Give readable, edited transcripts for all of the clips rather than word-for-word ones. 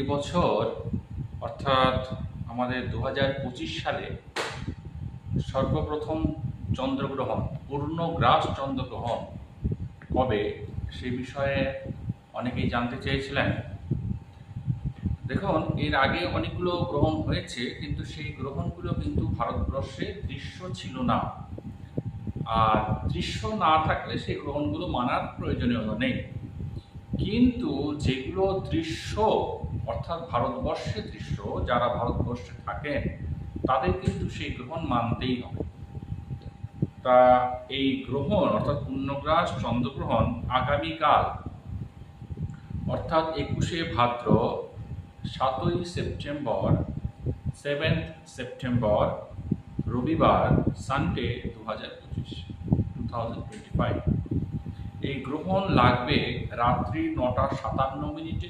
এবছর অর্থাৎ আমাদের ২০২৫ সালে সর্বপ্রথম চন্দ্রগ্রহণ, পূর্ণগ্রাস চন্দ্রগ্রহণ কবে সে বিষয়ে অনেকেই জানতে চেয়েছিলেন। দেখুন, এর আগে অনেকগুলো গ্রহণ হয়েছে, কিন্তু সেই গ্রহণগুলো কিন্তু ভারতবর্ষে দৃশ্য ছিল না। আর দৃশ্য না থাকলে সেই গ্রহণগুলো মানার প্রয়োজনীয়তা নেই। কিন্তু যেগুলো দৃশ্য অর্থাৎ ভারতবর্ষের দৃশ্য, যারা ভারতবর্ষে থাকেন তাদের কিন্তু সেই গ্রহণ মানতেই হবে। তা এই গ্রহণ অর্থাৎ পূর্ণগ্রাস চন্দ্রগ্রহণ আগামীকাল অর্থাৎ ২১শে ভাদ্র, ৭ই সেপ্টেম্বর, 7th সেপ্টেম্বর, রবিবার, সানডে 2025 এই গ্রহণ লাগবে রাত্রি ৯টা ৫৭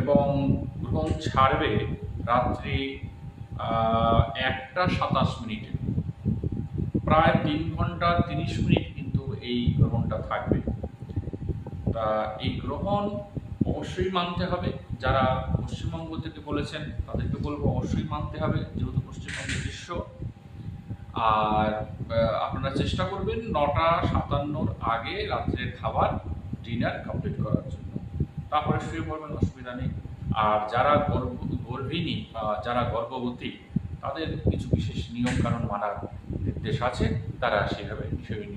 এবং গ্রহণ ছাড়বে রাত্রি ১টা ২৭। প্রায় ৩ ঘন্টা ৩০ কিন্তু এই গ্রহণটা থাকবে। তা এই গ্রহণ অবশ্যই মানতে হবে। যারা পশ্চিমবঙ্গ থেকে বলেছেন তাদেরকে বলবো অবশ্যই মানতে হবে, যেহেতু পশ্চিমবঙ্গের দৃশ্য। আর আপনারা চেষ্টা করবেন ৯টা ৫৭ আগে রাত্রের খাবার ডিনার কমপ্লিট করার জন্য, তারপরে শুয়ে পড়বেন, অসুবিধা নেই। আর যারা গর্ভিণী বা যারা গর্ভবতী তাদের কিছু বিশেষ নিয়ম কানুন মানার নির্দেশ আছে, তারা সেভাবে সেই নিয়ম